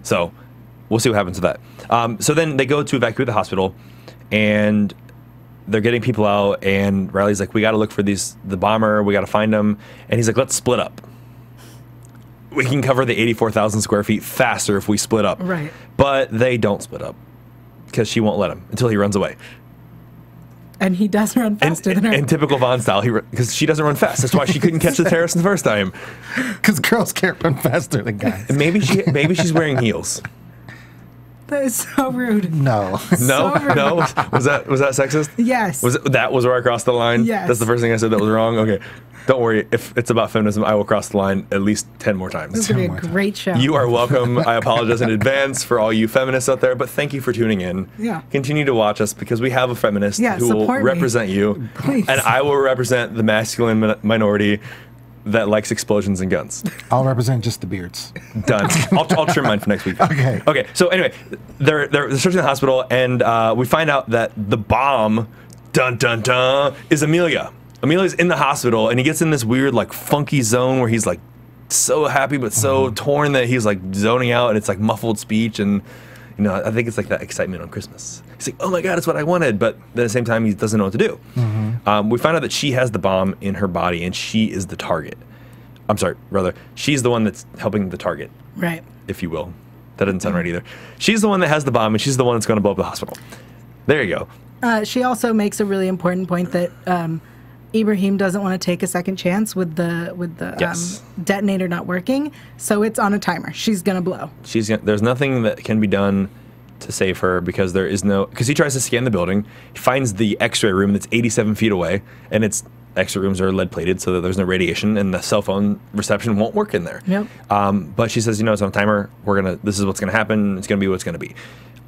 So we'll see what happens with that. So then they go to evacuate the hospital, and they're getting people out, and Riley's like, we got to look for the bomber, we got to find him. And he's like, let's split up. We can cover the 84,000 square feet faster if we split up. Right. But they don't split up because she won't let him until he runs away. And he does run faster than her. In typical Vaughn style, because she doesn't run fast. That's why she couldn't catch the terrorist the first time. Because girls can't run faster than guys. And maybe she's wearing heels. That is so rude. No. No, no. Was that sexist? Yes. That was where I crossed the line? Yes. That's the first thing I said that was wrong? Okay. Don't worry. If it's about feminism, I will cross the line at least 10 more times. This is going to be a great show. You are welcome. I apologize in advance for all you feminists out there, but thank you for tuning in. Yeah. Continue to watch us because we have a feminist who will represent you. Please. And I will represent the masculine minority that likes explosions and guns. I'll represent just the beards. Done. I'll trim mine for next week. Okay. Okay. So anyway, they're searching the hospital, and we find out that the bomb, dun dun dun, is Amelia. Amelia's in the hospital, and he gets in this weird, like, funky zone where he's like so happy but so torn that he's like zoning out, and it's like muffled speech, and I think it's like that excitement on Christmas. He's like, oh my God, it's what I wanted, but at the same time, he doesn't know what to do. We find out that she has the bomb in her body, and she is the target. I'm sorry, rather, she's the one that's helping the target. Right. If you will. That doesn't sound right either. She's the one that has the bomb, and she's the one that's going to blow up the hospital. There you go. She also makes a really important point that Ibrahim doesn't want to take a second chance with the detonator not working, so it's on a timer. She's gonna blow. There's nothing that can be done to save her because he tries to scan the building. He finds the X-ray room that's 87 feet away, and X-ray rooms are lead plated so that there's no radiation, and the cell phone reception won't work in there. Yep. But she says, it's on a timer. This is what's gonna happen. It's gonna be what's gonna be.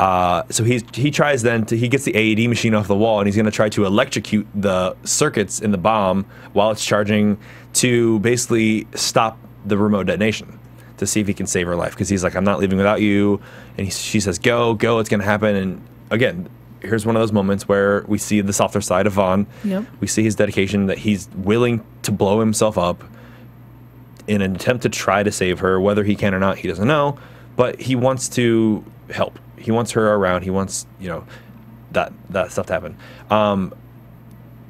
So he tries then he gets the AED machine off the wall, and he's going to try to electrocute the circuits in the bomb while it's charging to basically stop the remote detonation to see if he can save her life, because he's like, I'm not leaving without you, and she says, go, it's going to happen. And again, here's one of those moments where we see the softer side of Vaughn. Yep. We see his dedication, that he's willing to blow himself up in an attempt to try to save her. Whether he can or not, he doesn't know, but he wants to help. He wants her around. He wants, that stuff to happen.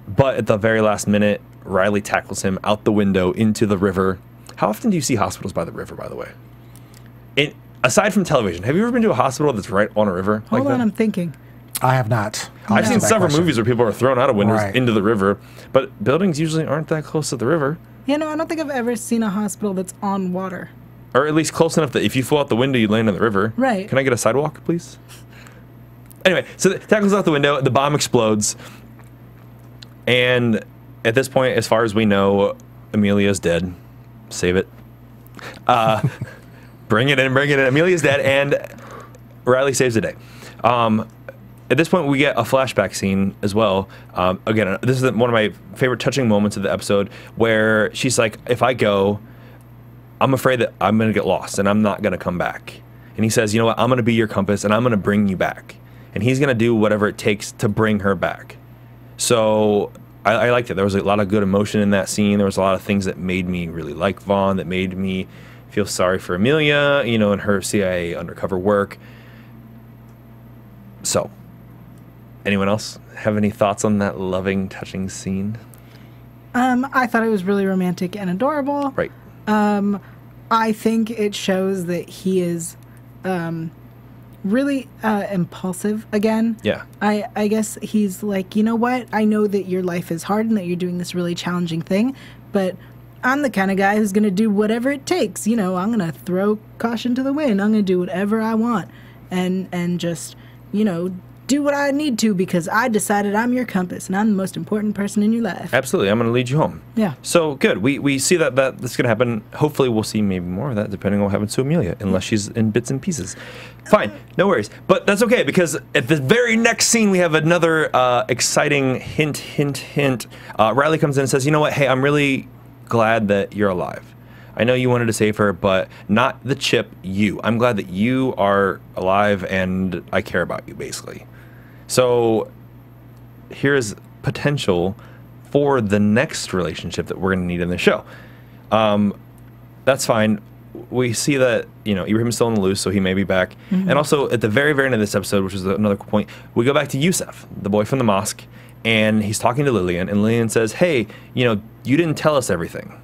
But at the very last minute, Riley tackles him out the window into the river. How often do you see hospitals by the river, by the way? Aside from television, have you ever been to a hospital that's right on a river? Hold on, I'm thinking. I have not. I've seen several movies where people are thrown out of windows into the river, but buildings usually aren't that close to the river. I don't think I've ever seen a hospital that's on water. Or at least close enough that if you fall out the window, you land in the river. Right. Can I get a sidewalk, please? Anyway, so the tackles out the window, the bomb explodes, and at this point, as far as we know, Amelia's dead. Save it. Bring it in. Amelia's dead, and Riley saves the day. At this point, we get a flashback scene as well. Again, this is one of my favorite touching moments of the episode, where she's like, if I go, I'm afraid that I'm going to get lost and I'm not going to come back. And he says, you know what, I'm going to be your compass and I'm going to bring you back. And he's going to do whatever it takes to bring her back. So I liked it. There was a lot of good emotion in that scene. There was a lot of things that made me really like Vaughn, that made me feel sorry for Amelia, and her CIA undercover work. So, anyone else have any thoughts on that loving, touching scene? I thought it was really romantic and adorable. Right. I think it shows that he is really impulsive again. Yeah. I guess he's like, you know what? I know that your life is hard and that you're doing this really challenging thing, but I'm the kind of guy who's going to do whatever it takes. I'm going to throw caution to the wind. I'm going to do whatever I want and just, do what I need to because I decided I'm your compass and I'm the most important person in your life. Absolutely. I'm going to lead you home. Yeah. So good. We see that that's going to happen. Hopefully we'll see maybe more of that depending on what happens to Amelia, unless she's in bits and pieces. Fine. No worries. But that's okay because at the very next scene we have another exciting hint. Riley comes in and says, you know what? Hey, I'm really glad that you're alive. I know you wanted to save her, but not the chip, you. I'm glad that you are alive and I care about you, basically. So here's potential for the next relationship that we're going to need in the show. That's fine. We see that, Ibrahim's still on the loose, so he may be back. Mm-hmm. And also, at the very, very end of this episode, which is another point, we go back to Yusef, the boy from the mosque, and he's talking to Lillian, and Lillian says, hey, you didn't tell us everything.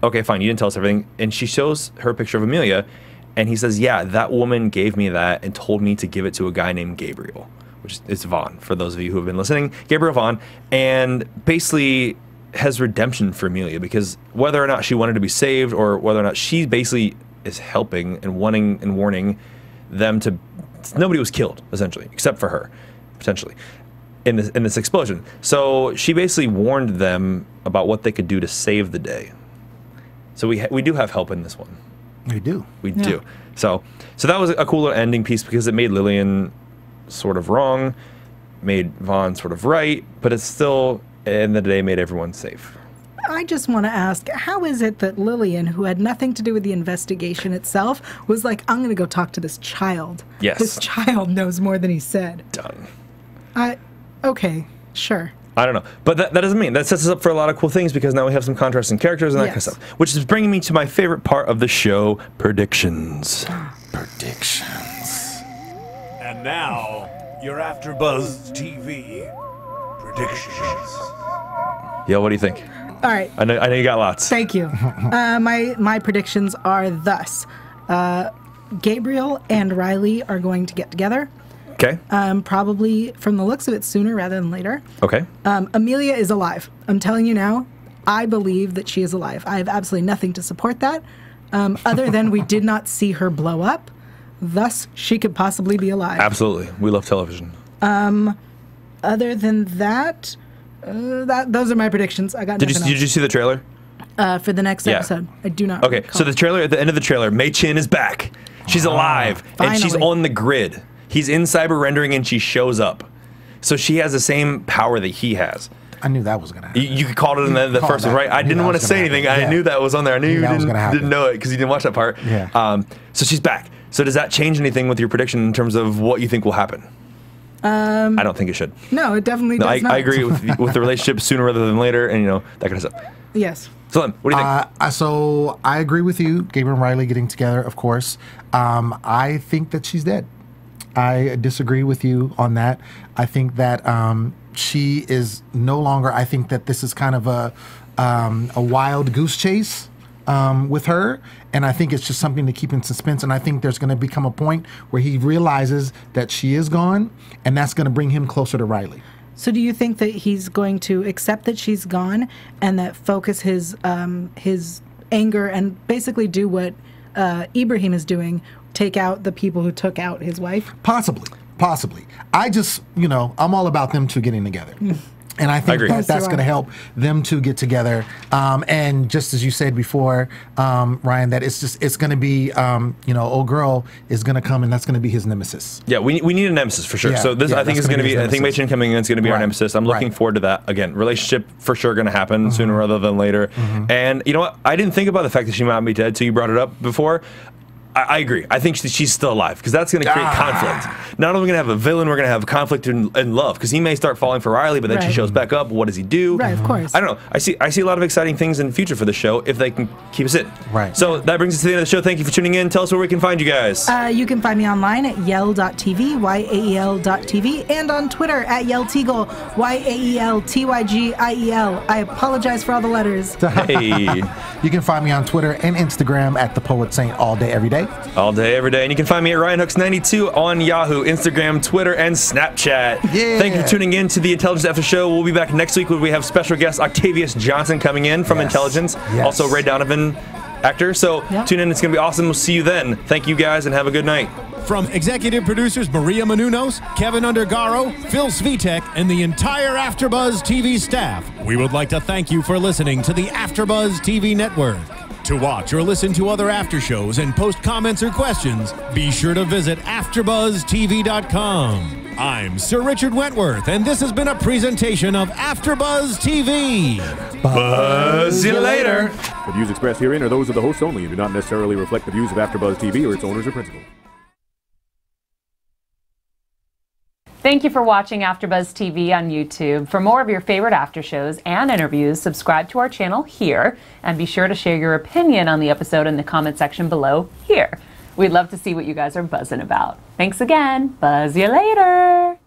Okay, fine, you didn't tell us everything. And she shows her a picture of Amelia, and he says, yeah, that woman gave me that and told me to give it to a guy named Gabriel. which is Vaughn, for those of you who have been listening, Gabriel Vaughn, and basically has redemption for Amelia, because whether or not she wanted to be saved or whether or not she basically is helping and wanting and warning them to, nobody was killed, essentially, except for her, potentially, in this explosion. So she basically warned them about what they could do to save the day. So we do have help in this one. We do. We do. So that was a cool little ending piece, because it made Lillian sort of wrong, made Vaughn sort of right, but it's still, at the end of the day, made everyone safe. I just want to ask, how is it that Lillian, who had nothing to do with the investigation itself, was like, I'm going to go talk to this child. Yes. This child knows more than he said. Done. Okay, sure. I don't know. But that doesn't mean, that sets us up for a lot of cool things, because now we have some contrasting characters and that kind of stuff. Which is bringing me to my favorite part of the show, predictions. Predictions. And now, your AfterBuzz TV predictions. Yeah, what do you think? All right. I know you got lots. Thank you. My predictions are thus. Gabriel and Riley are going to get together. Okay. Probably, from the looks of it, sooner rather than later. Okay. Amelia is alive. I'm telling you now, I believe that she is alive. I have absolutely nothing to support that, other than we did not see her blow up. Thus, she could possibly be alive. Absolutely. We love television. Other than that, those are my predictions. I got nothing else. Did you see the trailer? For the next episode. I do not Okay, recall. so the trailer, at the end of the trailer, Mei Chin is back. She's alive, and she's Finally. on the grid. He's in cyber rendering, and she shows up. So she has the same power that he has. I knew that was going to happen. You called it in the Called first one, that. right? I Knew didn't that want was to say gonna anything. happen. I Yeah. knew that was on there. I knew you that was gonna happen. didn't know it because you didn't watch that part. Yeah. So she's back. So does that change anything with your prediction in terms of what you think will happen? I don't think it should. No, it definitely does not. I agree with the relationship sooner rather than later, and that kind of stuff. Yes. So, Lim, what do you think? So I agree with you, Gabriel and Riley getting together, of course. I think that she's dead. I disagree with you on that. I think that she is no longer. I think that this is kind of a wild goose chase with her, and I think it's just something to keep in suspense. And I think there's going to become a point where he realizes that she is gone, and that's going to bring him closer to Riley. So do you think that he's going to accept that she's gone and that focus his anger and basically do what Ibrahim is doing, take out the people who took out his wife? Possibly. I just, I'm all about them two getting together. And I think that's going to help them two get together. And just as you said before, Ryan, that it's going to be, old girl is going to come, and that's going to be his nemesis. Yeah, we need a nemesis for sure. Yeah, so this, I think, is going to be. I think Mei Chin coming in is going to be our nemesis. I'm looking forward to that. Again, relationship for sure going to happen sooner rather than later. And you know what? I didn't think about the fact that she might be dead till you brought it up before. I agree. I think she's still alive, because that's going to create conflict. Not only are we going to have a villain, we're going to have conflict in love, because he may start falling for Riley, but then she shows back up. What does he do? Right, of course. I don't know. I see a lot of exciting things in the future for the show if they can keep us in. Right. So that brings us to the end of the show. Thank you for tuning in. Tell us where we can find you guys. You can find me online at yael.tv, yael.tv, and on Twitter at yaeltygiel, yaeltygiel. I apologize for all the letters. Hey. You can find me on Twitter and Instagram at the Poet Saint all day, every day. All day, every day. And you can find me at RyanHooks92 on Yahoo, Instagram, Twitter, and Snapchat. Yeah. Thank you for tuning in to the Intelligence After Show. We'll be back next week when we have special guest Octavius Johnson coming in from Intelligence. Yes. Also Ray Donovan, actor. So tune in. It's going to be awesome. We'll see you then. Thank you guys, and have a good night. From executive producers Maria Menounos, Kevin Undergaro, Phil Svitek, and the entire AfterBuzz TV staff, we would like to thank you for listening to the AfterBuzz TV network. To watch or listen to other after shows and post comments or questions, be sure to visit AfterBuzzTV.com. I'm Sir Richard Wentworth, and this has been a presentation of AfterBuzz TV. Buzz you later. The views expressed herein are those of the hosts only and do not necessarily reflect the views of AfterBuzz TV or its owners or principals. Thank you for watching AfterBuzz TV on YouTube. For more of your favorite after shows and interviews, subscribe to our channel here, and be sure to share your opinion on the episode in the comment section below here. We'd love to see what you guys are buzzing about. Thanks again. Buzz you later.